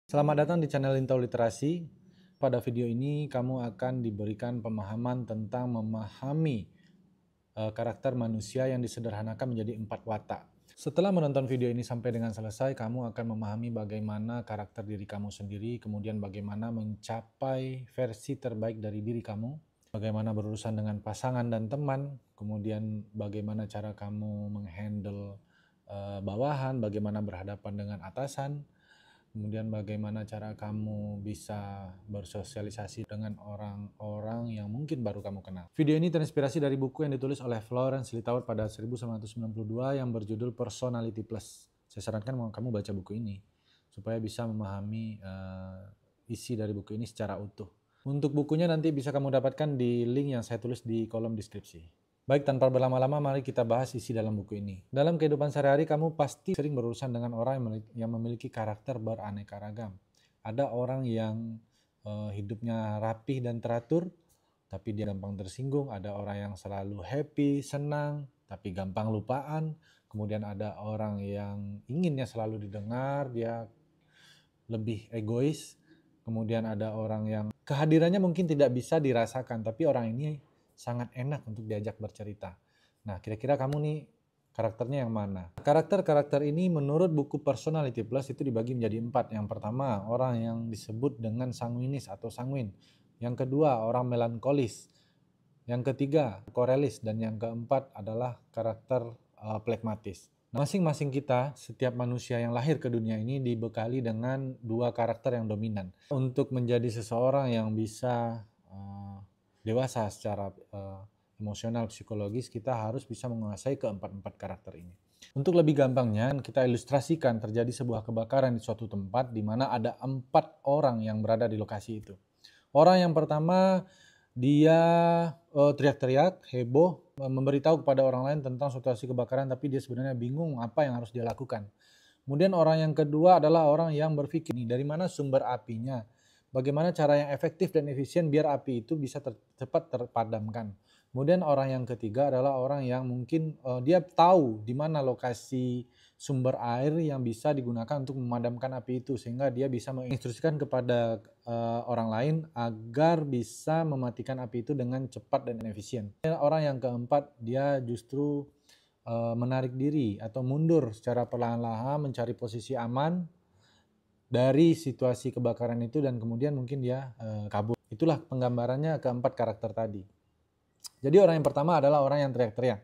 Selamat datang di channel Intau Literasi. Pada video ini kamu akan diberikan pemahaman tentang memahami karakter manusia yang disederhanakan menjadi 4 watak. Setelah menonton video ini sampai dengan selesai, kamu akan memahami bagaimana karakter diri kamu sendiri, kemudian bagaimana mencapai versi terbaik dari diri kamu, bagaimana berurusan dengan pasangan dan teman, kemudian bagaimana cara kamu menghandle bawahan, bagaimana berhadapan dengan atasan, kemudian bagaimana cara kamu bisa bersosialisasi dengan orang-orang yang mungkin baru kamu kenal. Video ini terinspirasi dari buku yang ditulis oleh Florence Littauer pada 1992 yang berjudul Personality Plus. Saya sarankan kamu baca buku ini supaya bisa memahami isi dari buku ini secara utuh. Untuk bukunya nanti bisa kamu dapatkan di link yang saya tulis di kolom deskripsi. Baik, tanpa berlama-lama, mari kita bahas isi dalam buku ini. Dalam kehidupan sehari-hari, kamu pasti sering berurusan dengan orang yang memiliki karakter beraneka ragam. Ada orang yang hidupnya rapih dan teratur, tapi dia gampang tersinggung. Ada orang yang selalu happy, senang, tapi gampang lupaan. Kemudian ada orang yang inginnya selalu didengar, dia lebih egois. Kemudian ada orang yang kehadirannya mungkin tidak bisa dirasakan, tapi orang ini sangat enak untuk diajak bercerita. Nah, kira-kira kamu nih karakternya yang mana? Karakter-karakter ini menurut buku Personality Plus itu dibagi menjadi 4. Yang pertama, orang yang disebut dengan sanguinis atau sanguin. Yang kedua, orang melankolis. Yang ketiga, korelis. Dan yang keempat adalah karakter plekmatis. Masing-masing kita, setiap manusia yang lahir ke dunia ini dibekali dengan 2 karakter yang dominan. Untuk menjadi seseorang yang bisa dewasa secara emosional, psikologis, kita harus bisa menguasai keempat-empat karakter ini. Untuk lebih gampangnya, kita ilustrasikan terjadi sebuah kebakaran di suatu tempat di mana ada 4 orang yang berada di lokasi itu. Orang yang pertama, dia teriak-teriak, heboh, memberitahu kepada orang lain tentang situasi kebakaran, tapi dia sebenarnya bingung apa yang harus dia lakukan. Kemudian orang yang kedua adalah orang yang berpikir, dari mana sumber apinya, bagaimana cara yang efektif dan efisien biar api itu bisa cepat terpadamkan. Kemudian orang yang ketiga adalah orang yang mungkin dia tahu di mana lokasi sumber air yang bisa digunakan untuk memadamkan api itu, sehingga dia bisa menginstruksikan kepada orang lain agar bisa mematikan api itu dengan cepat dan efisien. Orang yang keempat, dia justru menarik diri atau mundur secara perlahan-lahan mencari posisi aman dari situasi kebakaran itu dan kemudian mungkin dia kabur. Itulah penggambarannya keempat karakter tadi. Jadi orang yang pertama adalah orang yang teriak-teriak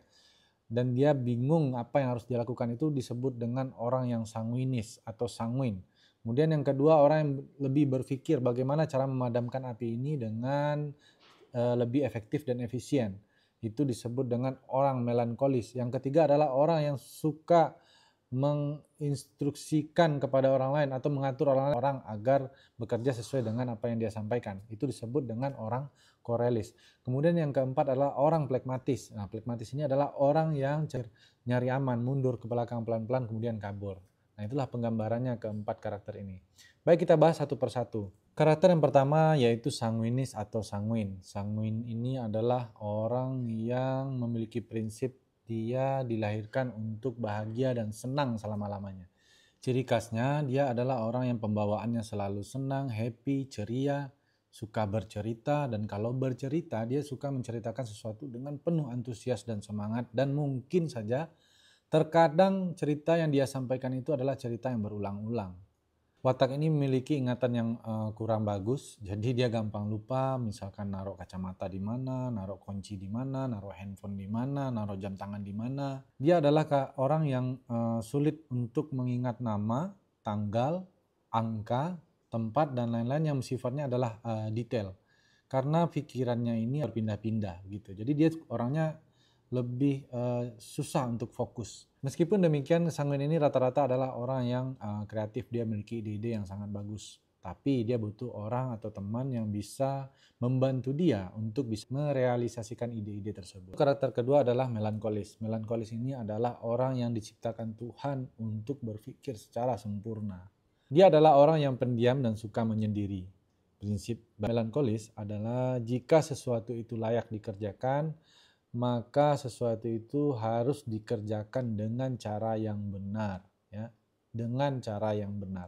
dan dia bingung apa yang harus dilakukan, itu disebut dengan orang yang sanguinis atau sanguin. Kemudian yang kedua, orang yang lebih berpikir bagaimana cara memadamkan api ini dengan lebih efektif dan efisien. Itu disebut dengan orang melankolis. Yang ketiga adalah orang yang suka menginstruksikan kepada orang lain atau mengatur orang agar bekerja sesuai dengan apa yang dia sampaikan. Itu disebut dengan orang korelis. Kemudian yang keempat adalah orang plekmatis. Nah, plekmatis ini adalah orang yang nyari aman, mundur ke belakang pelan-pelan kemudian kabur. Nah, itulah penggambarannya keempat karakter ini. Baik, kita bahas satu persatu. Karakter yang pertama yaitu sanguinis atau sanguin. Sanguin ini adalah orang yang memiliki prinsip dia dilahirkan untuk bahagia dan senang selama-lamanya. Ciri khasnya dia adalah orang yang pembawaannya selalu senang, happy, ceria, suka bercerita, dan kalau bercerita dia suka menceritakan sesuatu dengan penuh antusias dan semangat, dan mungkin saja terkadang cerita yang dia sampaikan itu adalah cerita yang berulang-ulang. Watak ini memiliki ingatan yang kurang bagus, jadi dia gampang lupa, misalkan naruh kacamata di mana, naruh kunci di mana, naruh handphone di mana, naruh jam tangan di mana. Dia adalah orang yang sulit untuk mengingat nama, tanggal, angka, tempat, dan lain-lain yang sifatnya adalah detail. Karena pikirannya ini berpindah-pindah gitu. Jadi dia orangnya lebih susah untuk fokus. Meskipun demikian, sanguin ini rata-rata adalah orang yang kreatif, dia memiliki ide-ide yang sangat bagus. Tapi dia butuh orang atau teman yang bisa membantu dia untuk bisa merealisasikan ide-ide tersebut. Karakter kedua adalah melankolis. Melankolis ini adalah orang yang diciptakan Tuhan untuk berpikir secara sempurna. Dia adalah orang yang pendiam dan suka menyendiri. Prinsip melankolis adalah jika sesuatu itu layak dikerjakan, maka sesuatu itu harus dikerjakan dengan cara yang benar, ya, dengan cara yang benar.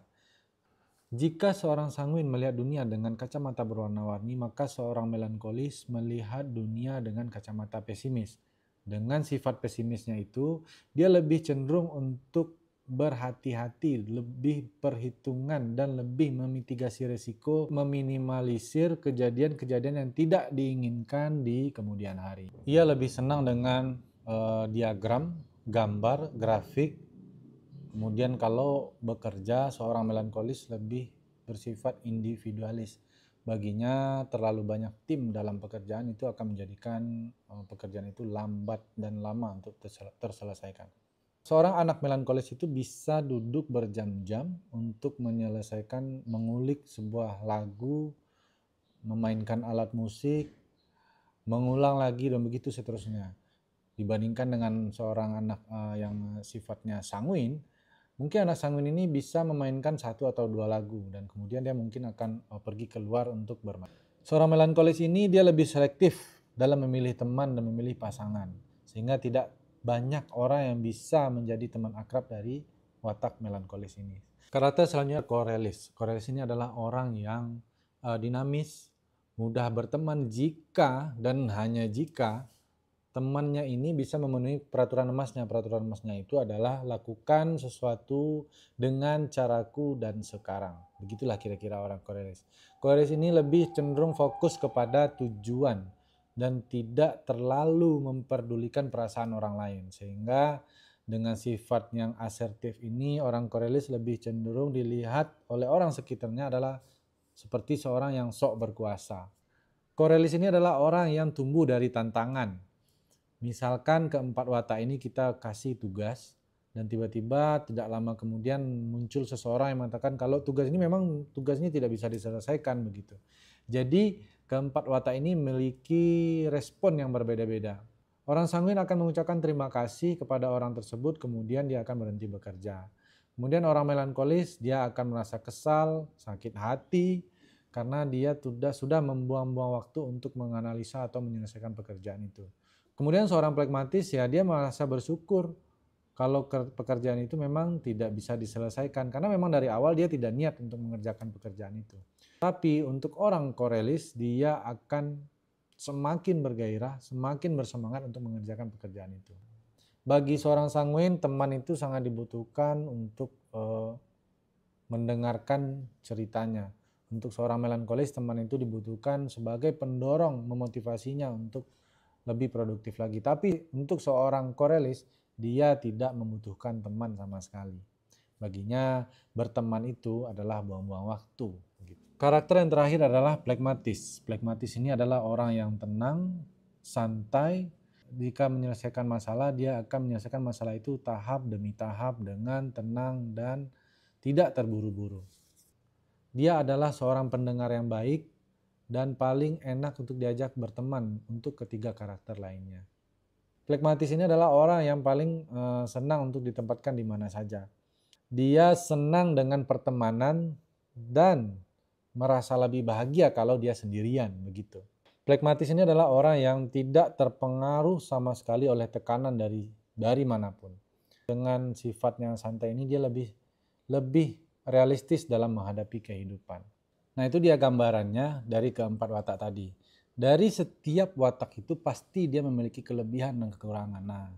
Jika seorang sanguin melihat dunia dengan kacamata berwarna-warni, maka seorang melankolis melihat dunia dengan kacamata pesimis. Dengan sifat pesimisnya itu, dia lebih cenderung untuk berhati-hati, lebih perhitungan, dan lebih memitigasi risiko, meminimalisir kejadian-kejadian yang tidak diinginkan di kemudian hari. Ia lebih senang dengan diagram, gambar, grafik. Kemudian kalau bekerja, seorang melankolis lebih bersifat individualis. Baginya terlalu banyak tim dalam pekerjaan itu akan menjadikan pekerjaan itu lambat dan lama untuk terselesaikan. Seorang anak melankolis itu bisa duduk berjam-jam untuk menyelesaikan, mengulik sebuah lagu, memainkan alat musik, mengulang lagi, dan begitu seterusnya. Dibandingkan dengan seorang anak yang sifatnya sanguin, mungkin anak sanguin ini bisa memainkan 1 atau 2 lagu dan kemudian dia mungkin akan pergi keluar untuk bermain. Seorang melankolis ini dia lebih selektif dalam memilih teman dan memilih pasangan, sehingga tidak banyak orang yang bisa menjadi teman akrab dari watak melankolis ini. Karakter selanjutnya korelis. Korelis ini adalah orang yang dinamis, mudah berteman jika dan hanya jika temannya ini bisa memenuhi peraturan emasnya. Peraturan emasnya itu adalah lakukan sesuatu dengan caraku dan sekarang. Begitulah kira-kira orang korelis. Korelis ini lebih cenderung fokus kepada tujuan dan tidak terlalu memperdulikan perasaan orang lain. Sehingga dengan sifat yang asertif ini, orang korelis lebih cenderung dilihat oleh orang sekitarnya adalah seperti seorang yang sok berkuasa. Korelis ini adalah orang yang tumbuh dari tantangan. Misalkan keempat watak ini kita kasih tugas dan tiba-tiba tidak lama kemudian muncul seseorang yang mengatakan kalau tugas ini memang tugasnya tidak bisa diselesaikan begitu. Jadi keempat watak ini memiliki respon yang berbeda-beda. Orang sanguin akan mengucapkan terima kasih kepada orang tersebut, kemudian dia akan berhenti bekerja. Kemudian orang melankolis dia akan merasa kesal, sakit hati karena dia sudah membuang-buang waktu untuk menganalisa atau menyelesaikan pekerjaan itu. Kemudian seorang pragmatis ya dia merasa bersyukur kalau pekerjaan itu memang tidak bisa diselesaikan karena memang dari awal dia tidak niat untuk mengerjakan pekerjaan itu. Tapi untuk orang korelis dia akan semakin bergairah, semakin bersemangat untuk mengerjakan pekerjaan itu. Bagi seorang sanguin, teman itu sangat dibutuhkan untuk mendengarkan ceritanya. Untuk seorang melankolis, teman itu dibutuhkan sebagai pendorong memotivasinya untuk lebih produktif lagi. Tapi untuk seorang korelis, dia tidak membutuhkan teman sama sekali. Baginya berteman itu adalah buang-buang waktu. Karakter yang terakhir adalah plekmatis. Plekmatis ini adalah orang yang tenang, santai. Jika menyelesaikan masalah, dia akan menyelesaikan masalah itu tahap demi tahap dengan tenang dan tidak terburu-buru. Dia adalah seorang pendengar yang baik dan paling enak untuk diajak berteman untuk ketiga karakter lainnya. Plekmatis ini adalah orang yang paling senang untuk ditempatkan di mana saja. Dia senang dengan pertemanan dan merasa lebih bahagia kalau dia sendirian begitu. Plekmatis ini adalah orang yang tidak terpengaruh sama sekali oleh tekanan dari manapun. Dengan sifat yang santai ini dia lebih realistis dalam menghadapi kehidupan. Nah itu dia gambarannya dari keempat watak tadi. Dari setiap watak itu pasti dia memiliki kelebihan dan kekurangan. Nah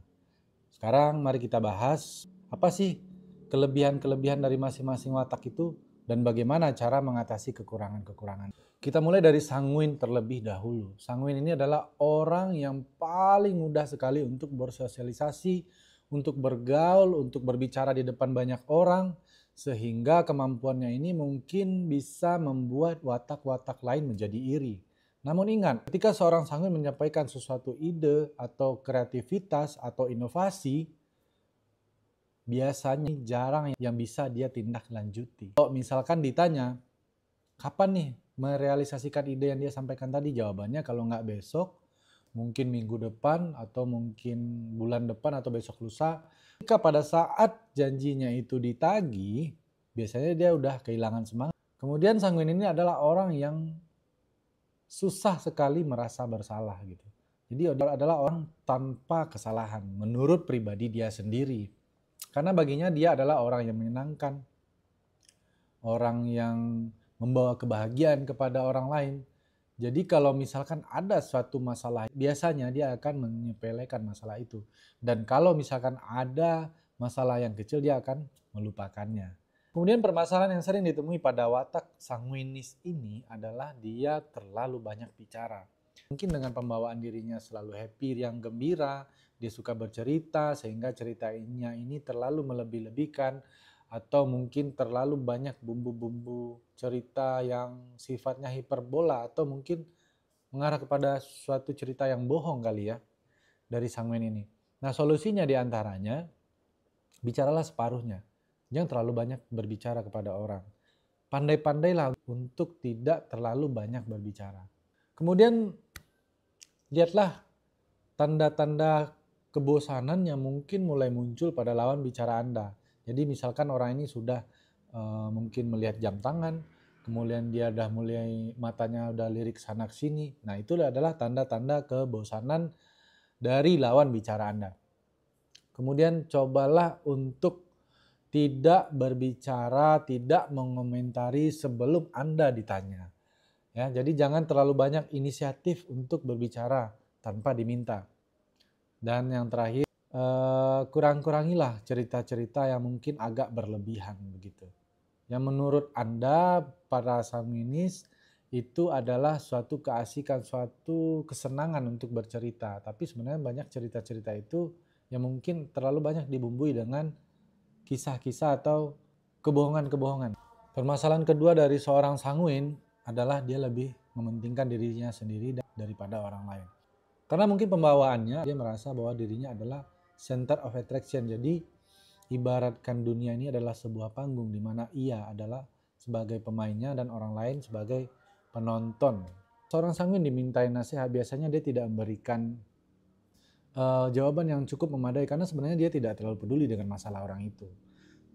sekarang mari kita bahas apa sih kelebihan-kelebihan dari masing-masing watak itu dan bagaimana cara mengatasi kekurangan-kekurangan. Kita mulai dari sanguin terlebih dahulu. Sanguin ini adalah orang yang paling mudah sekali untuk bersosialisasi, untuk bergaul, untuk berbicara di depan banyak orang. Sehingga kemampuannya ini mungkin bisa membuat watak-watak lain menjadi iri. Namun ingat, ketika seorang sanguin menyampaikan sesuatu ide atau kreativitas atau inovasi, biasanya jarang yang bisa dia tindak lanjuti. Kalau misalkan ditanya, kapan nih merealisasikan ide yang dia sampaikan tadi? Jawabannya kalau nggak besok, mungkin minggu depan, atau mungkin bulan depan, atau besok lusa. Jika pada saat janjinya itu ditagih, biasanya dia udah kehilangan semangat. Kemudian sanguin ini adalah orang yang susah sekali merasa bersalah gitu. Jadi adalah orang tanpa kesalahan menurut pribadi dia sendiri. Karena baginya dia adalah orang yang menyenangkan. orang yang membawa kebahagiaan kepada orang lain. Jadi kalau misalkan ada suatu masalah, biasanya dia akan menyepelekan masalah itu. Dan kalau misalkan ada masalah yang kecil, dia akan melupakannya. Kemudian permasalahan yang sering ditemui pada watak sanguinis ini adalah dia terlalu banyak bicara. Mungkin dengan pembawaan dirinya selalu happy, yang gembira, dia suka bercerita sehingga ceritanya ini terlalu melebih-lebihkan, atau mungkin terlalu banyak bumbu-bumbu cerita yang sifatnya hiperbola, atau mungkin mengarah kepada suatu cerita yang bohong kali ya dari sanguin ini. Nah, solusinya diantaranya bicaralah separuhnya. Jangan terlalu banyak berbicara kepada orang. Pandai-pandailah untuk tidak terlalu banyak berbicara. Kemudian lihatlah tanda-tanda kebosanan yang mungkin mulai muncul pada lawan bicara Anda. Jadi misalkan orang ini sudah mungkin melihat jam tangan, kemudian dia udah mulai matanya udah lirik sana sini. Nah, itu adalah tanda-tanda kebosanan dari lawan bicara Anda. Kemudian cobalah untuk tidak berbicara, tidak mengomentari sebelum Anda ditanya. Ya, jadi jangan terlalu banyak inisiatif untuk berbicara tanpa diminta. Dan yang terakhir, kurang-kurangilah cerita-cerita yang mungkin agak berlebihan begitu. Yang menurut Anda para sanguinis itu adalah suatu keasikan, suatu kesenangan untuk bercerita. Tapi sebenarnya banyak cerita-cerita itu yang mungkin terlalu banyak dibumbui dengan kisah-kisah atau kebohongan-kebohongan. Permasalahan kedua dari seorang sanguin adalah dia lebih mementingkan dirinya sendiri daripada orang lain. Karena mungkin pembawaannya, dia merasa bahwa dirinya adalah center of attraction. Jadi ibaratkan dunia ini adalah sebuah panggung di mana ia adalah sebagai pemainnya dan orang lain sebagai penonton. Seorang sanguin dimintai nasihat, biasanya dia tidak memberikan jawaban yang cukup memadai karena sebenarnya dia tidak terlalu peduli dengan masalah orang itu.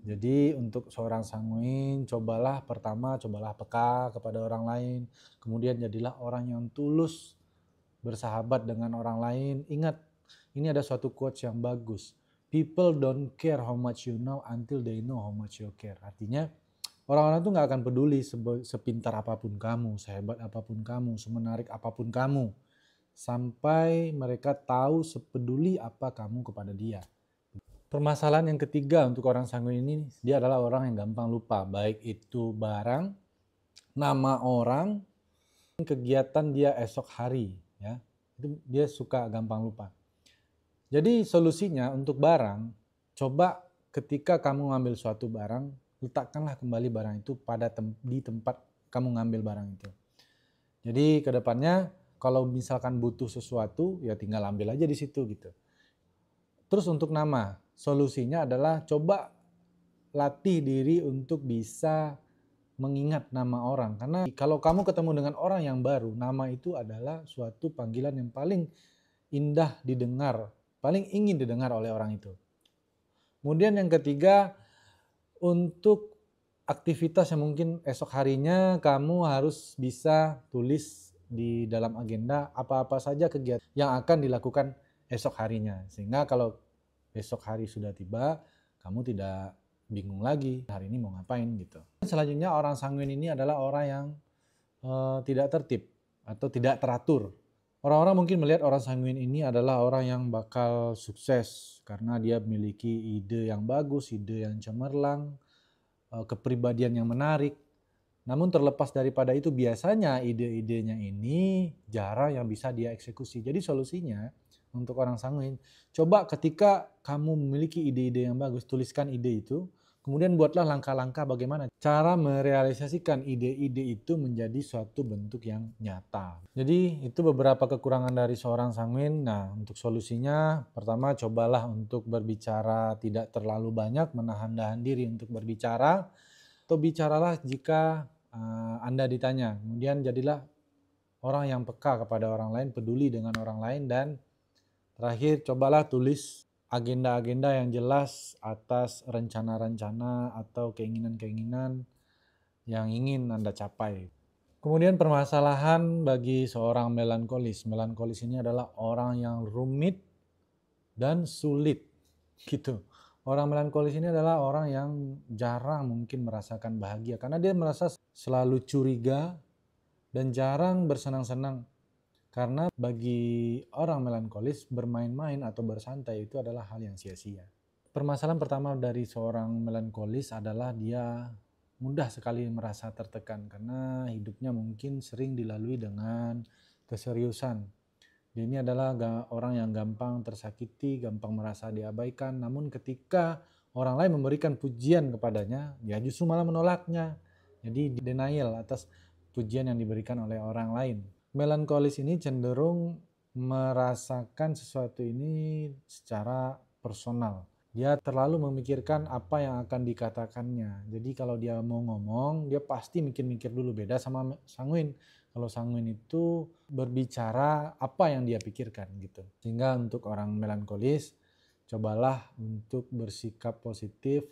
Jadi untuk seorang sanguin, cobalah peka kepada orang lain, kemudian jadilah orang yang tulus bersahabat dengan orang lain. Ingat, ini ada suatu quotes yang bagus. People don't care how much you know until they know how much you care. Artinya, orang-orang tuh gak akan peduli sepintar apapun kamu, sehebat apapun kamu, semenarik apapun kamu, sampai mereka tahu sepeduli apa kamu kepada dia. Permasalahan yang ketiga untuk orang sanguin ini, dia adalah orang yang gampang lupa, baik itu barang, nama orang, kegiatan dia esok hari. Ya, itu dia suka gampang lupa. Jadi solusinya untuk barang, coba ketika kamu ngambil suatu barang, letakkanlah kembali barang itu di tempat kamu ngambil barang itu. Jadi kedepannya kalau misalkan butuh sesuatu, ya tinggal ambil aja di situ gitu. Terus untuk nama, solusinya adalah coba latih diri untuk bisa mengingat nama orang. Karena kalau kamu ketemu dengan orang yang baru, nama itu adalah suatu panggilan yang paling indah didengar, paling ingin didengar oleh orang itu. Kemudian yang ketiga, untuk aktivitas yang mungkin esok harinya kamu harus bisa tulis di dalam agenda apa-apa saja kegiatan yang akan dilakukan esok harinya. Sehingga kalau besok hari sudah tiba, kamu tidak bingung lagi hari ini mau ngapain gitu. Selanjutnya orang sanguin ini adalah orang yang tidak tertib atau tidak teratur. Orang-orang mungkin melihat orang sanguin ini adalah orang yang bakal sukses karena dia memiliki ide yang bagus, ide yang cemerlang, kepribadian yang menarik. Namun terlepas daripada itu biasanya ide-idenya ini jarang yang bisa dia eksekusi. Jadi solusinya untuk orang sanguin, coba ketika kamu memiliki ide-ide yang bagus, tuliskan ide itu, kemudian buatlah langkah-langkah bagaimana cara merealisasikan ide-ide itu menjadi suatu bentuk yang nyata. Jadi itu beberapa kekurangan dari seorang sanguin. Nah, untuk solusinya, pertama cobalah untuk berbicara tidak terlalu banyak, menahan-nahan diri untuk berbicara, atau bicaralah jika Anda ditanya. Kemudian jadilah orang yang peka kepada orang lain, peduli dengan orang lain, dan terakhir, cobalah tulis agenda-agenda yang jelas atas rencana-rencana atau keinginan-keinginan yang ingin Anda capai. Kemudian permasalahan bagi seorang melankolis. Melankolis ini adalah orang yang rumit dan sulit gitu. Orang melankolis ini adalah orang yang jarang mungkin merasakan bahagia karena dia merasa selalu curiga dan jarang bersenang-senang. Karena bagi orang melankolis bermain-main atau bersantai itu adalah hal yang sia-sia. Permasalahan pertama dari seorang melankolis adalah dia mudah sekali merasa tertekan karena hidupnya mungkin sering dilalui dengan keseriusan. Dia ini adalah orang yang gampang tersakiti, gampang merasa diabaikan, namun ketika orang lain memberikan pujian kepadanya, dia justru malah menolaknya. Jadi denial atas pujian yang diberikan oleh orang lain. Melankolis ini cenderung merasakan sesuatu ini secara personal. Dia terlalu memikirkan apa yang akan dikatakannya. Jadi kalau dia mau ngomong, dia pasti mikir-mikir dulu. Beda sama sanguin. Kalau sanguin itu berbicara apa yang dia pikirkan gitu. Sehingga untuk orang melankolis, cobalah untuk bersikap positif,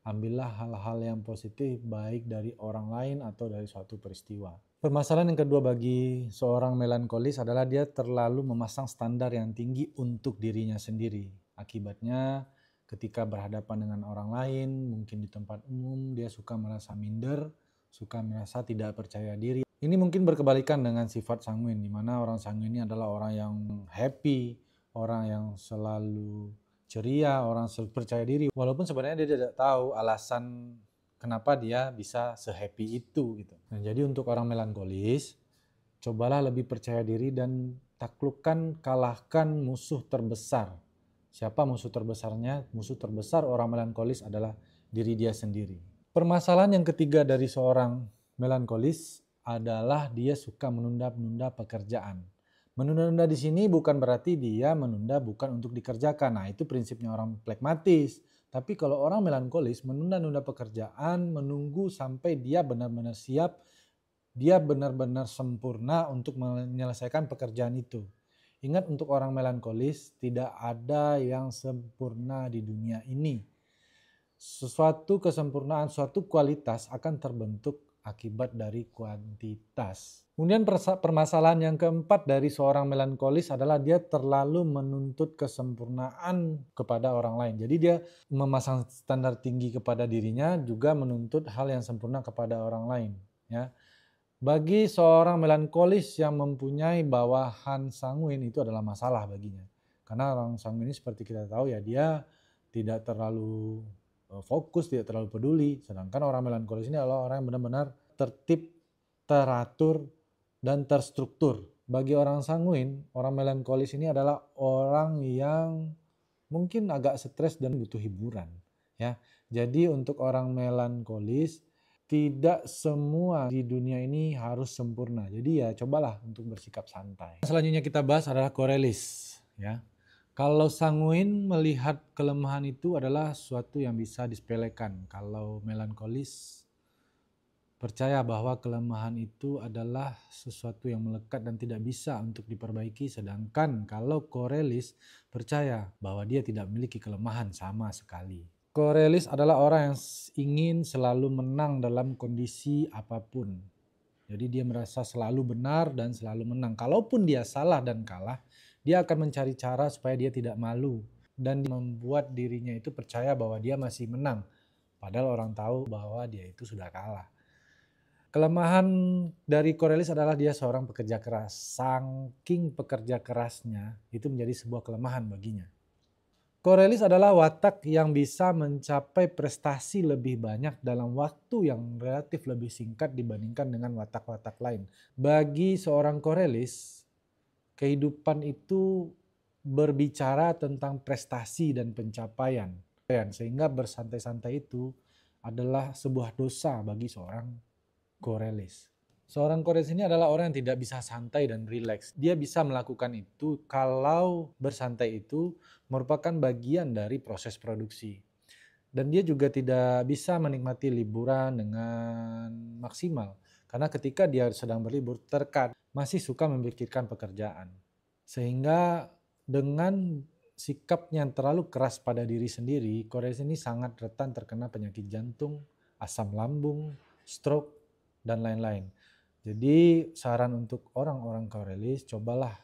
ambillah hal-hal yang positif baik dari orang lain atau dari suatu peristiwa. Permasalahan yang kedua bagi seorang melankolis adalah dia terlalu memasang standar yang tinggi untuk dirinya sendiri. Akibatnya ketika berhadapan dengan orang lain, mungkin di tempat umum, dia suka merasa minder, suka merasa tidak percaya diri. Ini mungkin berkebalikan dengan sifat sanguin, di mana orang sanguin ini adalah orang yang happy, orang yang selalu ceria, orang selalu percaya diri. Walaupun sebenarnya dia tidak tahu alasan kenapa dia bisa se-happy itu gitu. Nah, jadi untuk orang melankolis, cobalah lebih percaya diri dan taklukkan, kalahkan musuh terbesar. Siapa musuh terbesarnya? Musuh terbesar orang melankolis adalah diri dia sendiri. Permasalahan yang ketiga dari seorang melankolis adalah dia suka menunda-nunda pekerjaan. Menunda-nunda di sini bukan berarti dia menunda bukan untuk dikerjakan. Nah, itu prinsipnya orang pragmatis. Tapi kalau orang melankolis menunda-nunda pekerjaan, menunggu sampai dia benar-benar siap, dia benar-benar sempurna untuk menyelesaikan pekerjaan itu. Ingat, untuk orang melankolis tidak ada yang sempurna di dunia ini. Suatu kesempurnaan, suatu kualitas akan terbentuk akibat dari kuantitas. Kemudian permasalahan yang keempat dari seorang melankolis adalah dia terlalu menuntut kesempurnaan kepada orang lain. Jadi dia memasang standar tinggi kepada dirinya, juga menuntut hal yang sempurna kepada orang lain. Ya. Bagi seorang melankolis yang mempunyai bawahan sanguin, itu adalah masalah baginya. Karena orang sanguin ini seperti kita tahu ya, dia tidak terlalu fokus, tidak terlalu peduli. Sedangkan orang melankolis ini adalah orang yang benar-benar tertib, teratur, dan terstruktur. Bagi orang sanguin, orang melankolis ini adalah orang yang mungkin agak stres dan butuh hiburan. Ya, jadi untuk orang melankolis, tidak semua di dunia ini harus sempurna. Jadi ya cobalah untuk bersikap santai. Selanjutnya kita bahas adalah korelis. Ya. Kalau sanguin melihat kelemahan itu adalah sesuatu yang bisa disepelekan. Kalau melankolis percaya bahwa kelemahan itu adalah sesuatu yang melekat dan tidak bisa untuk diperbaiki. Sedangkan kalau korelis percaya bahwa dia tidak memiliki kelemahan sama sekali. Korelis adalah orang yang ingin selalu menang dalam kondisi apapun. Jadi dia merasa selalu benar dan selalu menang. Kalaupun dia salah dan kalah, dia akan mencari cara supaya dia tidak malu. Dan membuat dirinya itu percaya bahwa dia masih menang. Padahal orang tahu bahwa dia itu sudah kalah. Kelemahan dari korelis adalah dia seorang pekerja keras. Saking pekerja kerasnya, itu menjadi sebuah kelemahan baginya. Korelis adalah watak yang bisa mencapai prestasi lebih banyak dalam waktu yang relatif lebih singkat dibandingkan dengan watak-watak lain. Bagi seorang korelis, kehidupan itu berbicara tentang prestasi dan pencapaian. Sehingga bersantai-santai itu adalah sebuah dosa bagi seorang korelis. Seorang korelis ini adalah orang yang tidak bisa santai dan rileks. Dia bisa melakukan itu kalau bersantai itu merupakan bagian dari proses produksi. Dan dia juga tidak bisa menikmati liburan dengan maksimal. Karena ketika dia sedang berlibur, terkadang masih suka memikirkan pekerjaan. Sehingga dengan sikapnya yang terlalu keras pada diri sendiri, korelis ini sangat rentan terkena penyakit jantung, asam lambung, stroke, dan lain-lain. Jadi saran untuk orang-orang korelis, cobalah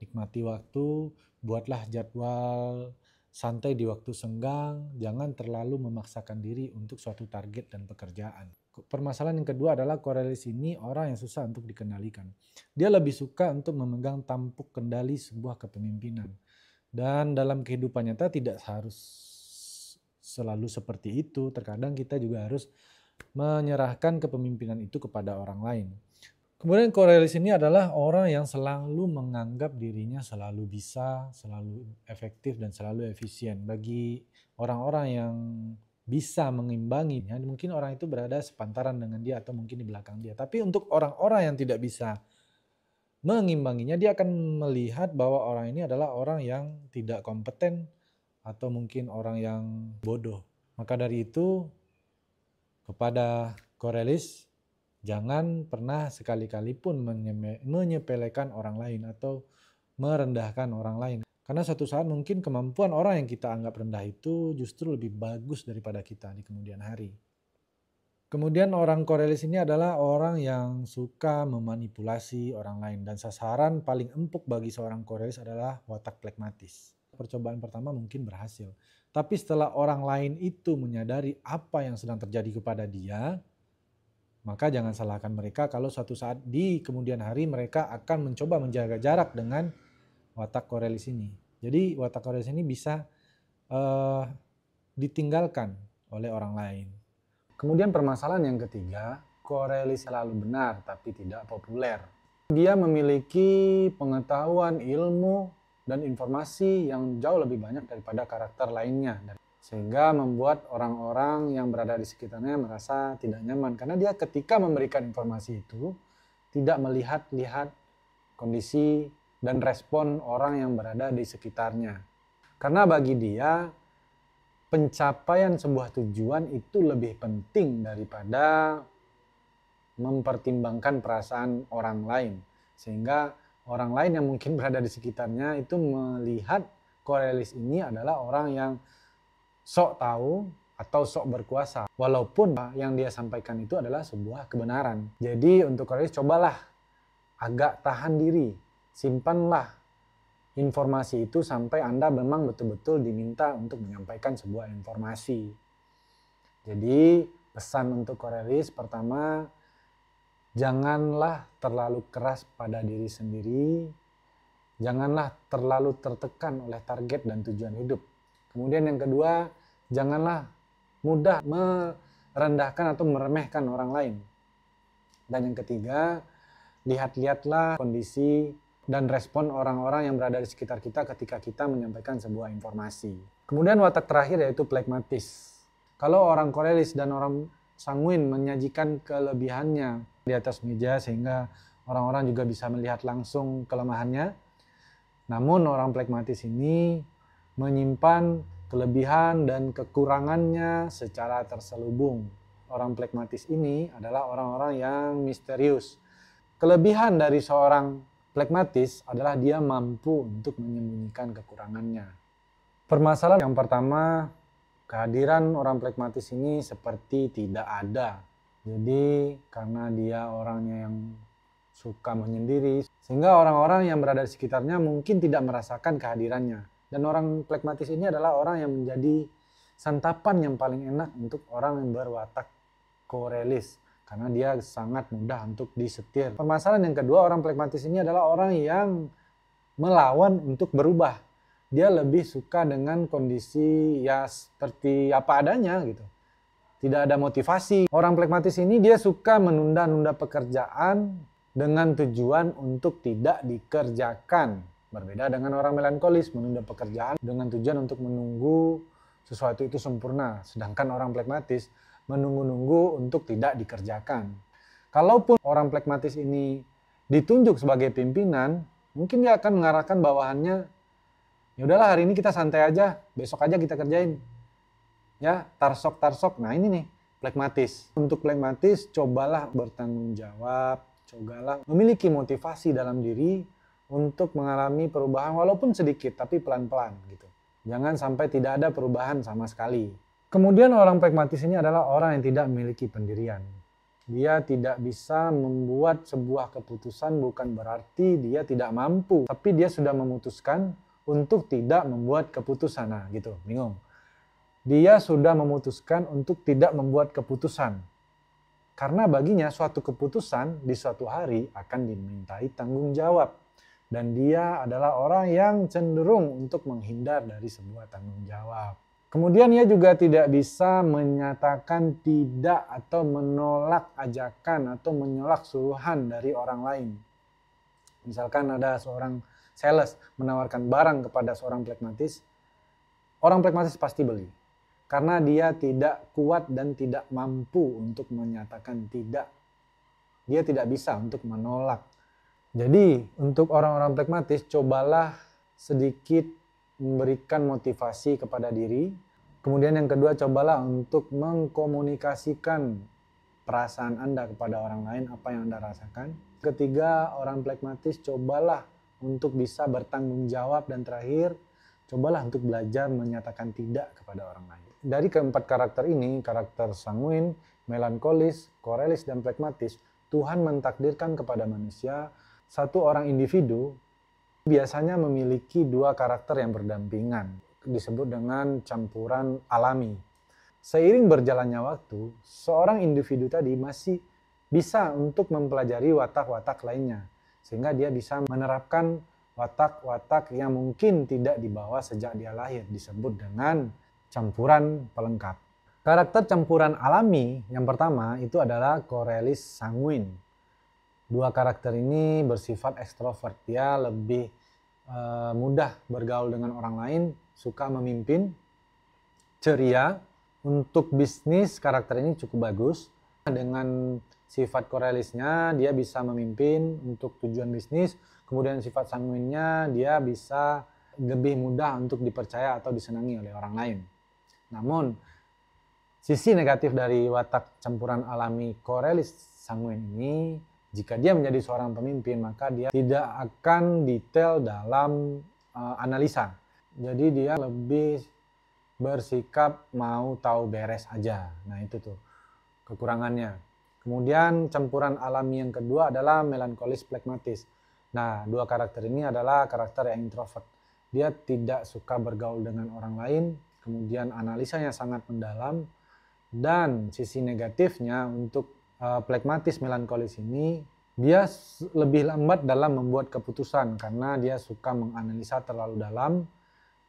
nikmati waktu, buatlah jadwal santai di waktu senggang, jangan terlalu memaksakan diri untuk suatu target dan pekerjaan. Permasalahan yang kedua adalah Korealis ini orang yang susah untuk dikendalikan. Dia lebih suka untuk memegang tampuk kendali sebuah kepemimpinan. Dan dalam kehidupan nyata tidak harus selalu seperti itu. Terkadang kita juga harus menyerahkan kepemimpinan itu kepada orang lain. Kemudian Korealis ini adalah orang yang selalu menganggap dirinya selalu bisa, selalu efektif, dan selalu efisien. Bagi orang-orang yang bisa mengimbanginya, mungkin orang itu berada sepantaran dengan dia atau mungkin di belakang dia. Tapi untuk orang-orang yang tidak bisa mengimbanginya, dia akan melihat bahwa orang ini adalah orang yang tidak kompeten atau mungkin orang yang bodoh. Maka dari itu, kepada Korealis, jangan pernah sekali-kali pun menyepelekan orang lain atau merendahkan orang lain. Karena suatu saat mungkin kemampuan orang yang kita anggap rendah itu justru lebih bagus daripada kita di kemudian hari. Kemudian orang Korealis ini adalah orang yang suka memanipulasi orang lain. Dan sasaran paling empuk bagi seorang Korealis adalah watak pragmatis. Percobaan pertama mungkin berhasil. Tapi setelah orang lain itu menyadari apa yang sedang terjadi kepada dia, maka jangan salahkan mereka kalau suatu saat di kemudian hari mereka akan mencoba menjaga jarak dengan watak Korealis ini. Jadi watak Korealis ini bisa ditinggalkan oleh orang lain. Kemudian permasalahan yang ketiga, Korealis selalu benar tapi tidak populer. Dia memiliki pengetahuan, ilmu, dan informasi yang jauh lebih banyak daripada karakter lainnya. Sehingga membuat orang-orang yang berada di sekitarnya merasa tidak nyaman. Karena dia ketika memberikan informasi itu, tidak melihat-lihat kondisi dan respon orang yang berada di sekitarnya. Karena bagi dia, pencapaian sebuah tujuan itu lebih penting daripada mempertimbangkan perasaan orang lain. Sehingga orang lain yang mungkin berada di sekitarnya itu melihat Korealis ini adalah orang yang sok tahu atau sok berkuasa. Walaupun yang dia sampaikan itu adalah sebuah kebenaran. Jadi untuk Korealis cobalah agak tahan diri. Simpanlah informasi itu sampai Anda memang betul-betul diminta untuk menyampaikan sebuah informasi. Jadi pesan untuk Korealis pertama, janganlah terlalu keras pada diri sendiri. Janganlah terlalu tertekan oleh target dan tujuan hidup. Kemudian yang kedua, janganlah mudah merendahkan atau meremehkan orang lain. Dan yang ketiga, lihat-lihatlah kondisi dan respon orang-orang yang berada di sekitar kita ketika kita menyampaikan sebuah informasi. Kemudian watak terakhir yaitu pragmatis. Kalau orang Korealis dan orang sanguin menyajikan kelebihannya di atas meja sehingga orang-orang juga bisa melihat langsung kelemahannya. Namun orang pragmatis ini menyimpan kelebihan dan kekurangannya secara terselubung. Orang pragmatis ini adalah orang-orang yang misterius. Kelebihan dari seorang pragmatis adalah dia mampu untuk menyembunyikan kekurangannya. Permasalahan yang pertama, kehadiran orang pragmatis ini seperti tidak ada. Jadi karena dia orangnya yang suka menyendiri, sehingga orang-orang yang berada di sekitarnya mungkin tidak merasakan kehadirannya. Dan orang pragmatis ini adalah orang yang menjadi santapan yang paling enak untuk orang yang berwatak Korealis. Karena dia sangat mudah untuk disetir. Permasalahan yang kedua, orang pragmatis ini adalah orang yang melawan untuk berubah. Dia lebih suka dengan kondisi ya seperti apa adanya gitu. Tidak ada motivasi. Orang pragmatis ini dia suka menunda-nunda pekerjaan dengan tujuan untuk tidak dikerjakan. Berbeda dengan orang melankolis, menunda pekerjaan dengan tujuan untuk menunggu sesuatu itu sempurna. Sedangkan orang pragmatis menunggu-nunggu untuk tidak dikerjakan. Kalaupun orang pragmatis ini ditunjuk sebagai pimpinan, mungkin dia akan mengarahkan bawahannya, ya udahlah hari ini kita santai aja, besok aja kita kerjain. Ya, tarsok. Nah ini nih, pragmatis. Untuk pragmatis, cobalah bertanggung jawab, cobalah memiliki motivasi dalam diri untuk mengalami perubahan walaupun sedikit tapi pelan-pelan gitu. Jangan sampai tidak ada perubahan sama sekali. Kemudian orang pragmatis ini adalah orang yang tidak memiliki pendirian. Dia tidak bisa membuat sebuah keputusan bukan berarti dia tidak mampu, tapi dia sudah memutuskan untuk tidak membuat keputusan. Nah gitu, bingung. Dia sudah memutuskan untuk tidak membuat keputusan. Karena baginya suatu keputusan di suatu hari akan dimintai tanggung jawab. Dan dia adalah orang yang cenderung untuk menghindar dari sebuah tanggung jawab. Kemudian ia juga tidak bisa menyatakan tidak atau menolak ajakan atau menolak suruhan dari orang lain. Misalkan ada seorang sales menawarkan barang kepada seorang pragmatis, orang pragmatis pasti beli. Karena dia tidak kuat dan tidak mampu untuk menyatakan tidak. Dia tidak bisa untuk menolak. Jadi untuk orang-orang pragmatis, cobalah sedikit memberikan motivasi kepada diri. Kemudian yang kedua, cobalah untuk mengkomunikasikan perasaan Anda kepada orang lain, apa yang Anda rasakan. Ketiga, orang pragmatis, cobalah untuk bisa bertanggung jawab. Dan terakhir, cobalah untuk belajar menyatakan tidak kepada orang lain. Dari keempat karakter ini, karakter sanguin, melankolis, korelis, dan pragmatis, Tuhan mentakdirkan kepada manusia satu orang individu biasanya memiliki dua karakter yang berdampingan, disebut dengan campuran alami. Seiring berjalannya waktu, seorang individu tadi masih bisa untuk mempelajari watak-watak lainnya, sehingga dia bisa menerapkan watak-watak yang mungkin tidak dibawa sejak dia lahir, disebut dengan campuran pelengkap. Karakter campuran alami yang pertama itu adalah korelis sanguin. Dua karakter ini bersifat ekstrovert, dia lebih mudah bergaul dengan orang lain, suka memimpin, ceria. Untuk bisnis karakter ini cukup bagus. Dengan sifat korelisnya dia bisa memimpin untuk tujuan bisnis, kemudian sifat sanguinnya dia bisa lebih mudah untuk dipercaya atau disenangi oleh orang lain. Namun sisi negatif dari watak campuran alami korelis sanguin ini, jika dia menjadi seorang pemimpin, maka dia tidak akan detail dalam analisa. Jadi dia lebih bersikap mau tahu beres aja. Nah itu tuh kekurangannya. Kemudian campuran alami yang kedua adalah melankolis pragmatis. Nah dua karakter ini adalah karakter yang introvert. Dia tidak suka bergaul dengan orang lain, kemudian analisanya sangat mendalam, dan sisi negatifnya untuk pragmatis melankolis ini, dia lebih lambat dalam membuat keputusan karena dia suka menganalisa terlalu dalam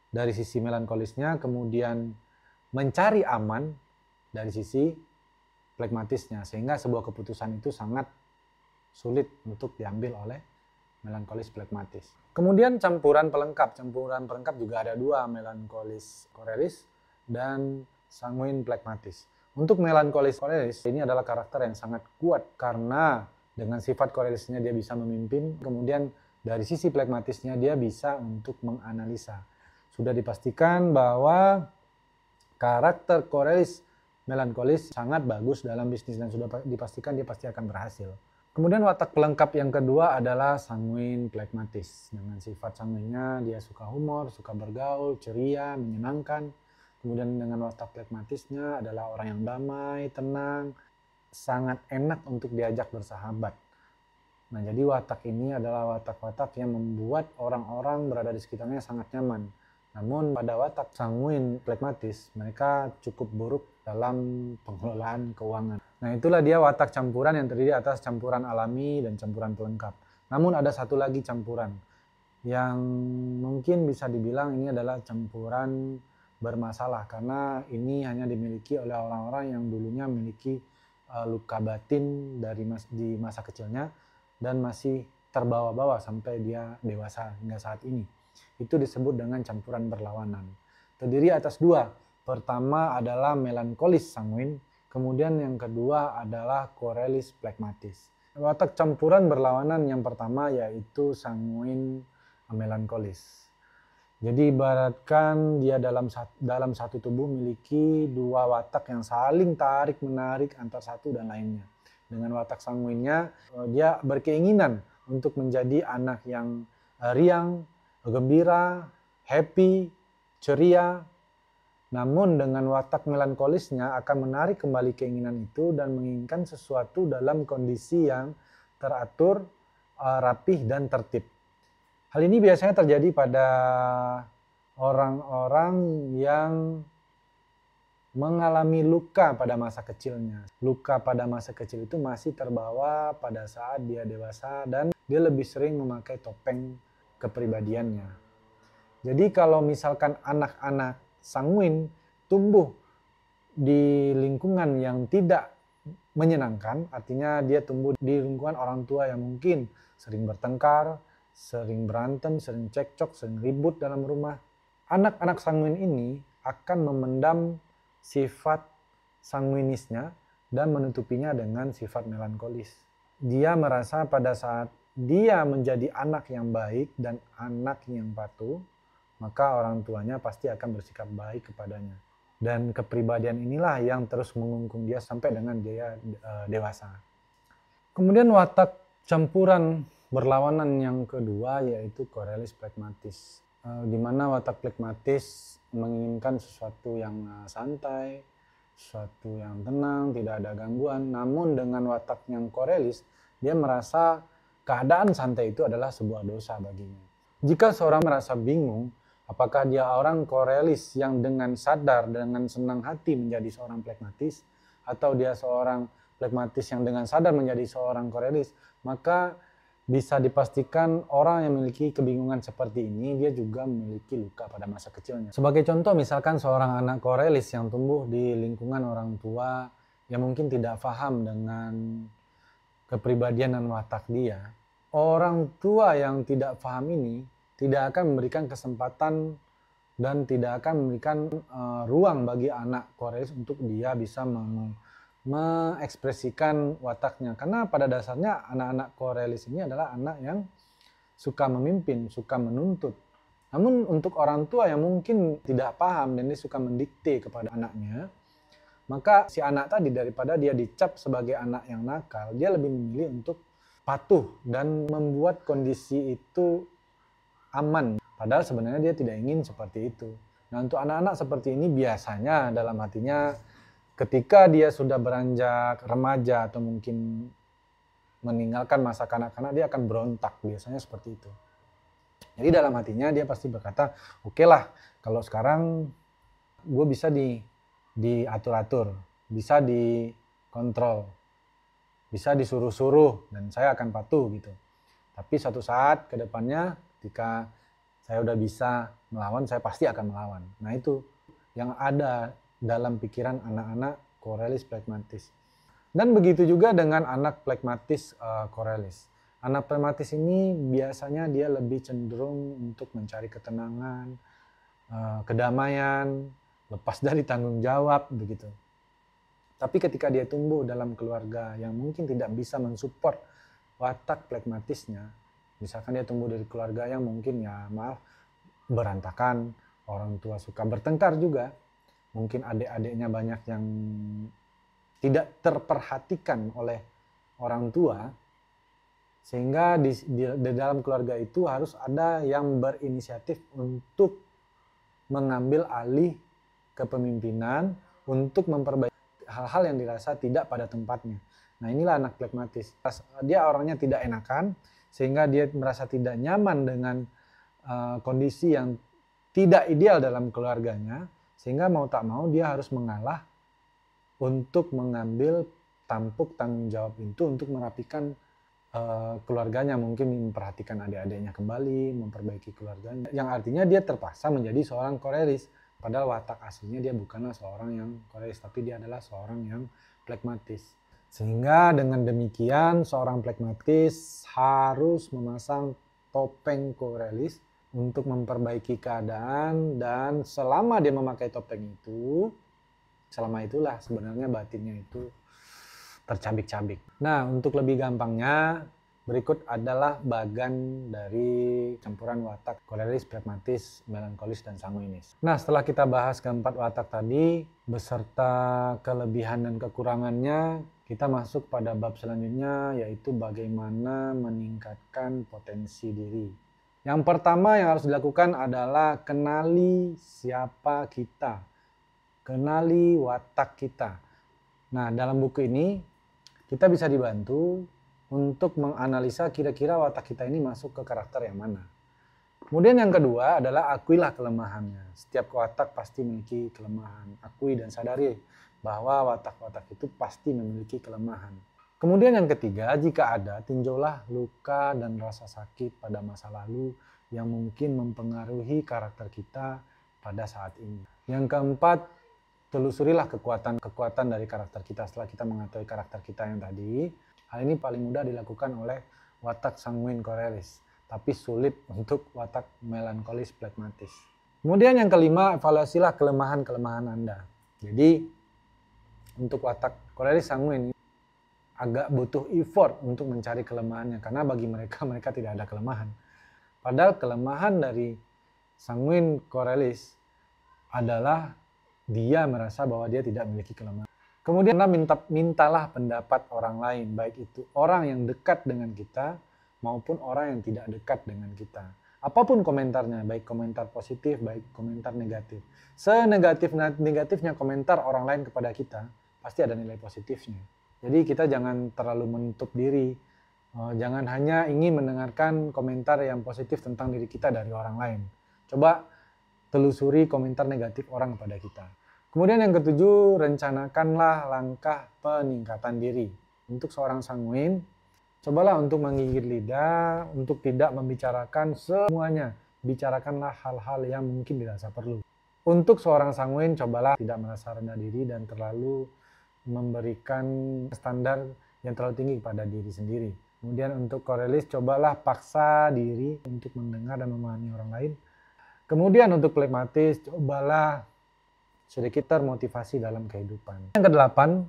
dari sisi melankolisnya, kemudian mencari aman dari sisi pragmatisnya, sehingga sebuah keputusan itu sangat sulit untuk diambil oleh melankolis pragmatis. Kemudian campuran pelengkap juga ada dua, melankolis korelis dan sanguin pragmatis. Untuk melankolis korelis ini adalah karakter yang sangat kuat karena dengan sifat korelisnya dia bisa memimpin, kemudian dari sisi pragmatisnya dia bisa untuk menganalisa. Sudah dipastikan bahwa karakter korelis melankolis sangat bagus dalam bisnis dan sudah dipastikan dia pasti akan berhasil. Kemudian watak pelengkap yang kedua adalah sanguin pragmatis. Dengan sifat sanguinnya dia suka humor, suka bergaul, ceria, menyenangkan. Kemudian dengan watak pragmatisnya adalah orang yang damai, tenang, sangat enak untuk diajak bersahabat. Nah jadi watak ini adalah watak-watak yang membuat orang-orang berada di sekitarnya sangat nyaman. Namun pada watak sanguin pragmatis, mereka cukup buruk dalam pengelolaan keuangan. Nah itulah dia watak campuran yang terdiri atas campuran alami dan campuran pelengkap. Namun ada satu lagi campuran yang mungkin bisa dibilang ini adalah campuran bermasalah, karena ini hanya dimiliki oleh orang-orang yang dulunya memiliki luka batin di masa kecilnya dan masih terbawa-bawa sampai dia dewasa hingga saat ini. Itu disebut dengan campuran berlawanan. Terdiri atas dua. Pertama adalah melankolis sanguin, kemudian yang kedua adalah korelis pragmatis. Watak campuran berlawanan yang pertama yaitu sanguin melankolis. Jadi ibaratkan dia dalam satu tubuh memiliki dua watak yang saling tarik-menarik antar satu dan lainnya. Dengan watak sanguinnya, dia berkeinginan untuk menjadi anak yang riang, gembira, happy, ceria. Namun dengan watak melankolisnya akan menarik kembali keinginan itu dan menginginkan sesuatu dalam kondisi yang teratur, rapih, dan tertib. Hal ini biasanya terjadi pada orang-orang yang mengalami luka pada masa kecilnya. Luka pada masa kecil itu masih terbawa pada saat dia dewasa dan dia lebih sering memakai topeng kepribadiannya. Jadi kalau misalkan anak-anak sanguin tumbuh di lingkungan yang tidak menyenangkan, artinya dia tumbuh di lingkungan orang tua yang mungkin sering bertengkar, sering berantem, sering cekcok, sering ribut dalam rumah. Anak-anak sanguin ini akan memendam sifat sanguinisnya dan menutupinya dengan sifat melankolis. Dia merasa pada saat dia menjadi anak yang baik dan anak yang patuh, maka orang tuanya pasti akan bersikap baik kepadanya. Dan kepribadian inilah yang terus mengungkung dia sampai dengan dia dewasa. Kemudian watak campuran berlawanan yang kedua yaitu korelis pragmatis. Di mana watak pragmatis menginginkan sesuatu yang santai, sesuatu yang tenang, tidak ada gangguan. Namun dengan watak yang korelis, dia merasa keadaan santai itu adalah sebuah dosa baginya. Jika seorang merasa bingung, apakah dia orang korelis yang dengan sadar, dengan senang hati menjadi seorang pragmatis, atau dia seorang pragmatis yang dengan sadar menjadi seorang korelis, maka bisa dipastikan orang yang memiliki kebingungan seperti ini, dia juga memiliki luka pada masa kecilnya. Sebagai contoh, misalkan seorang anak korelis yang tumbuh di lingkungan orang tua yang mungkin tidak paham dengan kepribadian dan watak dia. Orang tua yang tidak paham ini tidak akan memberikan kesempatan dan tidak akan memberikan ruang bagi anak korelis untuk dia bisa mengekspresikan wataknya. Karena pada dasarnya anak-anak korelis ini adalah anak yang suka memimpin, suka menuntut. Namun untuk orang tua yang mungkin tidak paham dan dia suka mendikte kepada anaknya, maka si anak tadi daripada dia dicap sebagai anak yang nakal, dia lebih memilih untuk patuh dan membuat kondisi itu aman. Padahal sebenarnya dia tidak ingin seperti itu. Nah, untuk anak-anak seperti ini biasanya dalam hatinya ketika dia sudah beranjak remaja atau mungkin meninggalkan masa kanak-kanak, dia akan berontak, biasanya seperti itu. Jadi dalam hatinya dia pasti berkata, oke lah, kalau sekarang gue bisa diatur-atur, bisa dikontrol, bisa disuruh-suruh, dan saya akan patuh gitu. Tapi suatu saat ke depannya ketika saya udah bisa melawan, saya pasti akan melawan. Nah itu yang ada dalam pikiran anak-anak korelis pragmatis. Dan begitu juga dengan anak pragmatis korelis. Anak pragmatis ini biasanya dia lebih cenderung untuk mencari ketenangan, kedamaian, lepas dari tanggung jawab begitu. Tapi ketika dia tumbuh dalam keluarga yang mungkin tidak bisa mensupport watak pragmatisnya, misalkan dia tumbuh dari keluarga yang mungkin berantakan, orang tua suka bertengkar juga, mungkin adik-adiknya banyak yang tidak terperhatikan oleh orang tua, sehingga di dalam keluarga itu harus ada yang berinisiatif untuk mengambil alih kepemimpinan untuk memperbaiki hal-hal yang dirasa tidak pada tempatnya. Nah inilah anak pragmatis. Dia orangnya tidak enakan, sehingga dia merasa tidak nyaman dengan kondisi yang tidak ideal dalam keluarganya, sehingga mau tak mau dia harus mengalah untuk mengambil tampuk tanggung jawab itu untuk merapikan keluarganya, mungkin memperhatikan adik-adiknya kembali, memperbaiki keluarganya. Yang artinya dia terpaksa menjadi seorang korelis, padahal watak aslinya dia bukanlah seorang yang korelis, tapi dia adalah seorang yang pragmatis. Sehingga dengan demikian seorang pragmatis harus memasang topeng korelis untuk memperbaiki keadaan, dan selama dia memakai topeng itu, selama itulah sebenarnya batinnya itu tercabik-cabik. Nah, untuk lebih gampangnya, berikut adalah bagan dari campuran watak korelis, pragmatis, melankolis, dan sanguinis. Nah, setelah kita bahas keempat watak tadi, beserta kelebihan dan kekurangannya, kita masuk pada bab selanjutnya, yaitu bagaimana meningkatkan potensi diri. Yang pertama yang harus dilakukan adalah kenali siapa kita, kenali watak kita. Nah, dalam buku ini kita bisa dibantu untuk menganalisa kira-kira watak kita ini masuk ke karakter yang mana. Kemudian yang kedua adalah akuilah kelemahannya. Setiap watak pasti memiliki kelemahan. Akui dan sadari bahwa watak-watak itu pasti memiliki kelemahan. Kemudian yang ketiga, jika ada, tinjaulah luka dan rasa sakit pada masa lalu yang mungkin mempengaruhi karakter kita pada saat ini. Yang keempat, telusurilah kekuatan dari karakter kita setelah kita mengetahui karakter kita yang tadi. Hal ini paling mudah dilakukan oleh watak sanguin korelis, tapi sulit untuk watak melankolis plekmatis. Kemudian yang kelima, evaluasilah kelemahan-kelemahan Anda. Jadi untuk watak korelis sanguin agak butuh effort untuk mencari kelemahannya, karena bagi mereka tidak ada kelemahan. Padahal kelemahan dari sanguin korelis adalah dia merasa bahwa dia tidak memiliki kelemahan. Kemudian mintalah pendapat orang lain, baik itu orang yang dekat dengan kita maupun orang yang tidak dekat dengan kita. Apapun komentarnya, baik komentar positif, baik komentar negatif. Senegatif-negatifnya komentar orang lain kepada kita, pasti ada nilai positifnya. Jadi kita jangan terlalu menutup diri, jangan hanya ingin mendengarkan komentar yang positif tentang diri kita dari orang lain. Coba telusuri komentar negatif orang kepada kita. Kemudian yang ketujuh, rencanakanlah langkah peningkatan diri. Untuk seorang sanguin, cobalah untuk menggigit lidah, untuk tidak membicarakan semuanya. Bicarakanlah hal-hal yang mungkin dirasa perlu. Untuk seorang sanguin, cobalah tidak merasa rendah diri dan terlalu memberikan standar yang terlalu tinggi kepada diri sendiri. Kemudian untuk korelis, cobalah paksa diri untuk mendengar dan memahami orang lain. Kemudian untuk plekmatis, cobalah sedikit termotivasi dalam kehidupan. Yang kedelapan,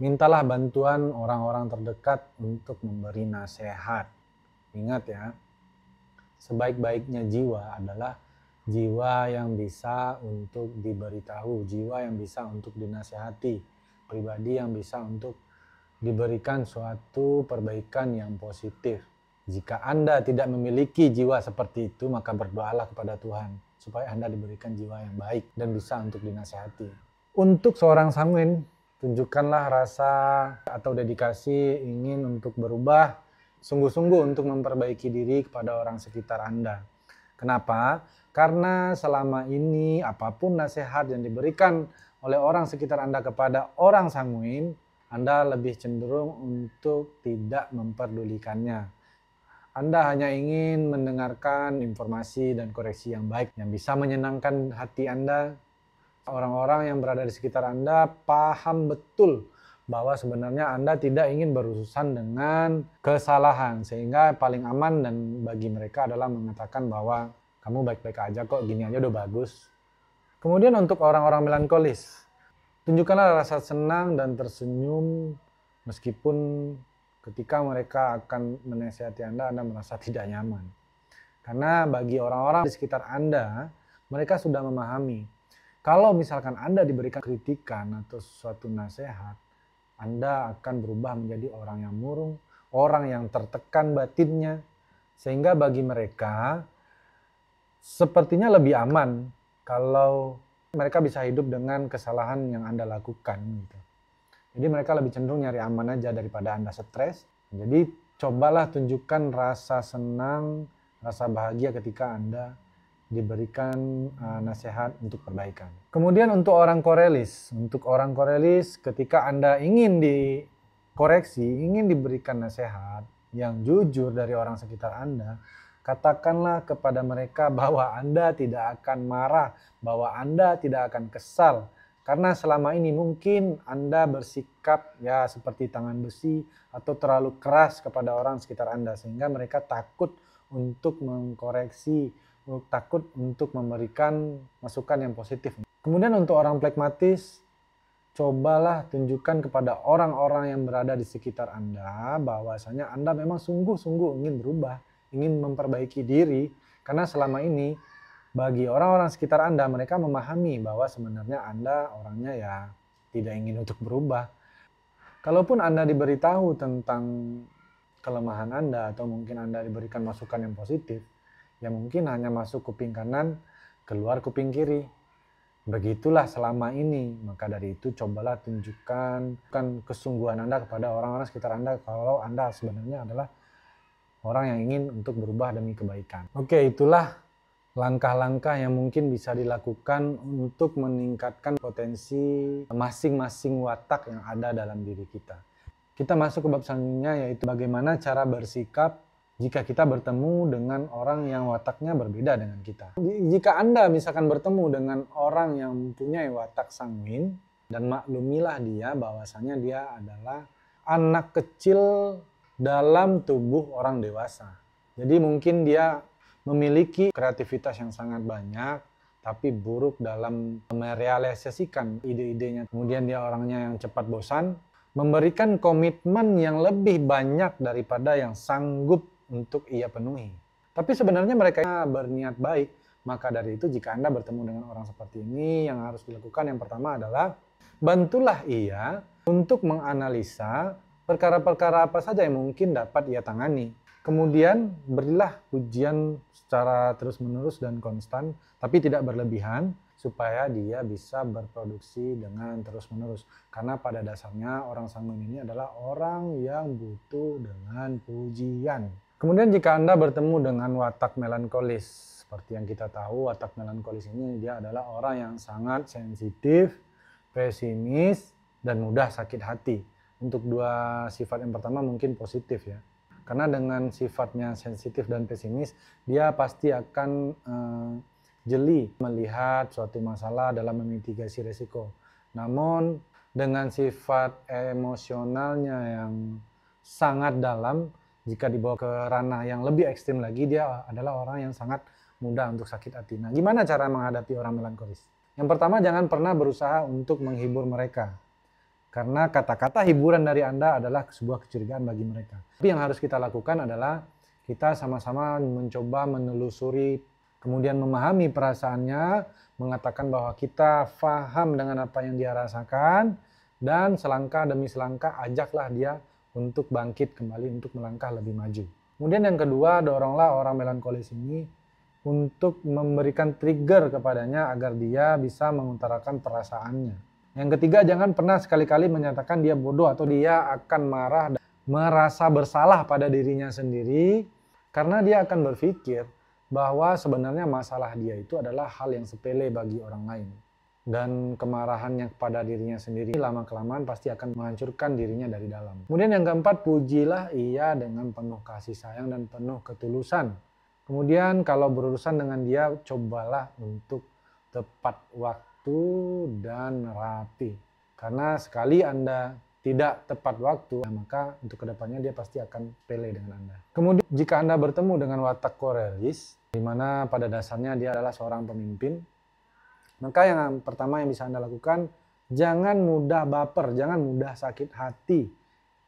mintalah bantuan orang-orang terdekat untuk memberi nasihat. Ingat ya, sebaik-baiknya jiwa adalah jiwa yang bisa untuk diberitahu, jiwa yang bisa untuk dinasihati, pribadi yang bisa untuk diberikan suatu perbaikan yang positif. Jika Anda tidak memiliki jiwa seperti itu, maka berdoalah kepada Tuhan supaya Anda diberikan jiwa yang baik dan bisa untuk dinasihati. Untuk seorang sanguin, tunjukkanlah rasa atau dedikasi ingin untuk berubah, sungguh-sungguh untuk memperbaiki diri kepada orang sekitar Anda. Kenapa? Karena selama ini apapun nasihat yang diberikan oleh orang sekitar Anda kepada orang sanguin, Anda lebih cenderung untuk tidak memperdulikannya. Anda hanya ingin mendengarkan informasi dan koreksi yang baik yang bisa menyenangkan hati Anda. Orang-orang yang berada di sekitar Anda paham betul bahwa sebenarnya Anda tidak ingin berurusan dengan kesalahan, sehingga paling aman dan bagi mereka adalah mengatakan bahwa kamu baik-baik aja kok, gini aja udah bagus. Kemudian untuk orang-orang melankolis, tunjukkanlah rasa senang dan tersenyum meskipun ketika mereka akan menasihati Anda merasa tidak nyaman. Karena bagi orang-orang di sekitar Anda, mereka sudah memahami. Kalau misalkan Anda diberikan kritikan atau suatu nasihat, Anda akan berubah menjadi orang yang murung, orang yang tertekan batinnya. Sehingga bagi mereka, sepertinya lebih aman kalau mereka bisa hidup dengan kesalahan yang Anda lakukan gitu. Jadi mereka lebih cenderung nyari aman aja daripada Anda stres. Jadi cobalah tunjukkan rasa senang, rasa bahagia ketika Anda diberikan nasihat untuk perbaikan. Kemudian untuk orang korelis. Untuk orang korelis ketika Anda ingin dikoreksi, ingin diberikan nasihat yang jujur dari orang sekitar Anda, katakanlah kepada mereka bahwa Anda tidak akan marah, bahwa Anda tidak akan kesal. Karena selama ini mungkin Anda bersikap ya seperti tangan besi atau terlalu keras kepada orang sekitar Anda, sehingga mereka takut untuk mengkoreksi, takut untuk memberikan masukan yang positif. Kemudian untuk orang plekmatis, cobalah tunjukkan kepada orang-orang yang berada di sekitar Anda bahwasanya Anda memang sungguh-sungguh ingin berubah, ingin memperbaiki diri, karena selama ini bagi orang-orang sekitar Anda, mereka memahami bahwa sebenarnya Anda orangnya ya tidak ingin untuk berubah. Kalaupun Anda diberitahu tentang kelemahan Anda atau mungkin Anda diberikan masukan yang positif, ya mungkin hanya masuk kuping kanan, keluar kuping kiri. Begitulah selama ini. Maka dari itu cobalah tunjukkan kesungguhan Anda kepada orang-orang sekitar Anda kalau Anda sebenarnya adalah orang yang ingin untuk berubah demi kebaikan. Oke, itulah langkah-langkah yang mungkin bisa dilakukan untuk meningkatkan potensi masing-masing watak yang ada dalam diri kita. Kita masuk ke bab selanjutnya, yaitu bagaimana cara bersikap jika kita bertemu dengan orang yang wataknya berbeda dengan kita. Jika Anda misalkan bertemu dengan orang yang mempunyai watak sanguin, dan maklumilah dia bahwasanya dia adalah anak kecil dalam tubuh orang dewasa. Jadi mungkin dia memiliki kreativitas yang sangat banyak, tapi buruk dalam merealisasikan ide-idenya. Kemudian dia orangnya yang cepat bosan, memberikan komitmen yang lebih banyak daripada yang sanggup untuk ia penuhi. Tapi sebenarnya mereka berniat baik. Maka dari itu jika Anda bertemu dengan orang seperti ini, yang harus dilakukan yang pertama adalah bantulah ia untuk menganalisa perkara-perkara apa saja yang mungkin dapat ia tangani. Kemudian berilah pujian secara terus-menerus dan konstan, tapi tidak berlebihan, supaya dia bisa berproduksi dengan terus-menerus. Karena pada dasarnya orang sanguin ini adalah orang yang butuh dengan pujian. Kemudian jika Anda bertemu dengan watak melankolis, seperti yang kita tahu, watak melankolis ini dia adalah orang yang sangat sensitif, pesimis, dan mudah sakit hati. Untuk dua sifat yang pertama mungkin positif ya. Karena dengan sifatnya sensitif dan pesimis, dia pasti akan jeli melihat suatu masalah dalam memitigasi resiko. Namun dengan sifat emosionalnya yang sangat dalam, jika dibawa ke ranah yang lebih ekstrim lagi, dia adalah orang yang sangat mudah untuk sakit hati. Nah, gimana cara menghadapi orang melankolis? Yang pertama, jangan pernah berusaha untuk menghibur mereka. Karena kata-kata hiburan dari Anda adalah sebuah kecurigaan bagi mereka. Tapi yang harus kita lakukan adalah kita sama-sama mencoba menelusuri, kemudian memahami perasaannya, mengatakan bahwa kita paham dengan apa yang dia rasakan, dan selangkah demi selangkah ajaklah dia untuk bangkit kembali, untuk melangkah lebih maju. Kemudian yang kedua, doronglah orang melankolis ini untuk memberikan trigger kepadanya agar dia bisa mengutarakan perasaannya. Yang ketiga, jangan pernah sekali-kali menyatakan dia bodoh atau dia akan marah dan merasa bersalah pada dirinya sendiri, karena dia akan berpikir bahwa sebenarnya masalah dia itu adalah hal yang sepele bagi orang lain. Dan kemarahannya kepada dirinya sendiri lama-kelamaan pasti akan menghancurkan dirinya dari dalam. Kemudian yang keempat, pujilah ia dengan penuh kasih sayang dan penuh ketulusan. Kemudian kalau berurusan dengan dia, cobalah untuk tepat waktu dan rapi. Karena sekali Anda tidak tepat waktu, maka untuk kedepannya dia pasti akan pele dengan Anda. Kemudian jika Anda bertemu dengan watak korelis, di mana pada dasarnya dia adalah seorang pemimpin, maka yang pertama yang bisa Anda lakukan, jangan mudah baper, jangan mudah sakit hati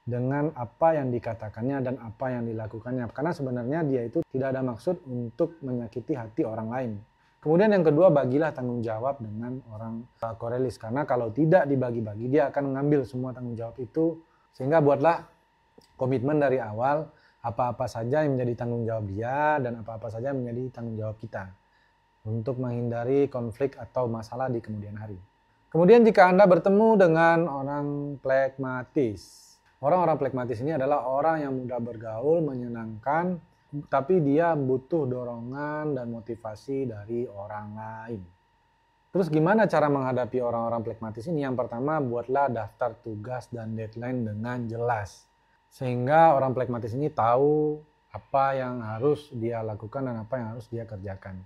dengan apa yang dikatakannya dan apa yang dilakukannya. Karena sebenarnya dia itu tidak ada maksud untuk menyakiti hati orang lain. Kemudian yang kedua, bagilah tanggung jawab dengan orang korelis. Karena kalau tidak dibagi-bagi, dia akan mengambil semua tanggung jawab itu. Sehingga buatlah komitmen dari awal, apa-apa saja yang menjadi tanggung jawab dia dan apa-apa saja yang menjadi tanggung jawab kita. Untuk menghindari konflik atau masalah di kemudian hari. Kemudian jika Anda bertemu dengan orang plekmatis. Orang-orang plekmatis ini adalah orang yang mudah bergaul, menyenangkan, tapi dia butuh dorongan dan motivasi dari orang lain. Terus gimana cara menghadapi orang-orang plekmatis ini? Yang pertama, buatlah daftar tugas dan deadline dengan jelas. Sehingga orang plekmatis ini tahu apa yang harus dia lakukan dan apa yang harus dia kerjakan.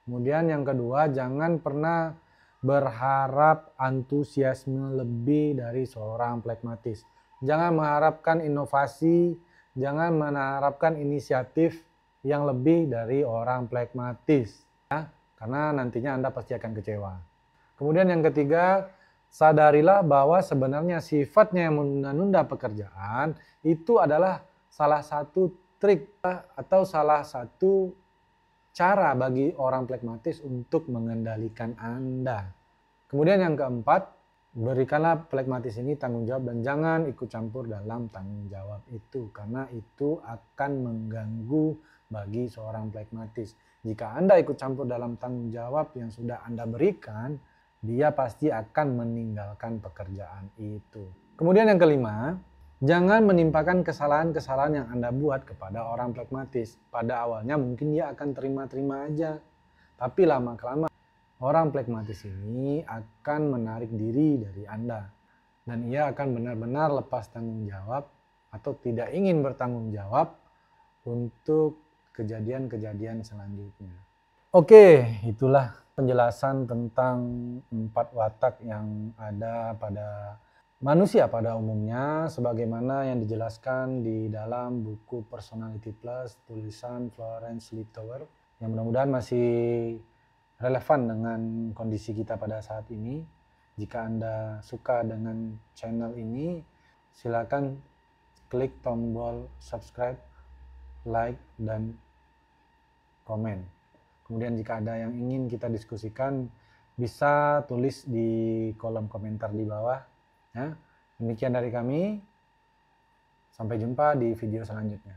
Kemudian yang kedua, jangan pernah berharap antusiasme lebih dari seorang plekmatis. Jangan mengharapkan inovasi, jangan mengharapkan inisiatif yang lebih dari orang plekmatis. Ya, karena nantinya Anda pasti akan kecewa. Kemudian yang ketiga, sadarilah bahwa sebenarnya sifatnya yang menunda-nunda pekerjaan itu adalah salah satu trik atau salah satu cara bagi orang plekmatis untuk mengendalikan Anda. Kemudian yang keempat, berikanlah plekmatis ini tanggung jawab dan jangan ikut campur dalam tanggung jawab itu. Karena itu akan mengganggu bagi seorang plekmatis. Jika Anda ikut campur dalam tanggung jawab yang sudah Anda berikan, dia pasti akan meninggalkan pekerjaan itu. Kemudian yang kelima, jangan menimpakan kesalahan-kesalahan yang Anda buat kepada orang plekmatis. Pada awalnya mungkin dia akan terima-terima aja. Tapi lama-kelamaan orang flekmatis ini akan menarik diri dari Anda. Dan ia akan benar-benar lepas tanggung jawab atau tidak ingin bertanggung jawab untuk kejadian-kejadian selanjutnya. Oke, itulah penjelasan tentang 4 watak yang ada pada manusia pada umumnya, sebagaimana yang dijelaskan di dalam buku Personality Plus tulisan Florence Littauer, yang mudah-mudahan masih relevan dengan kondisi kita pada saat ini. Jika Anda suka dengan channel ini, silakan klik tombol subscribe, like, dan komen. Kemudian jika ada yang ingin kita diskusikan, bisa tulis di kolom komentar di bawah. Ya. Demikian dari kami, sampai jumpa di video selanjutnya.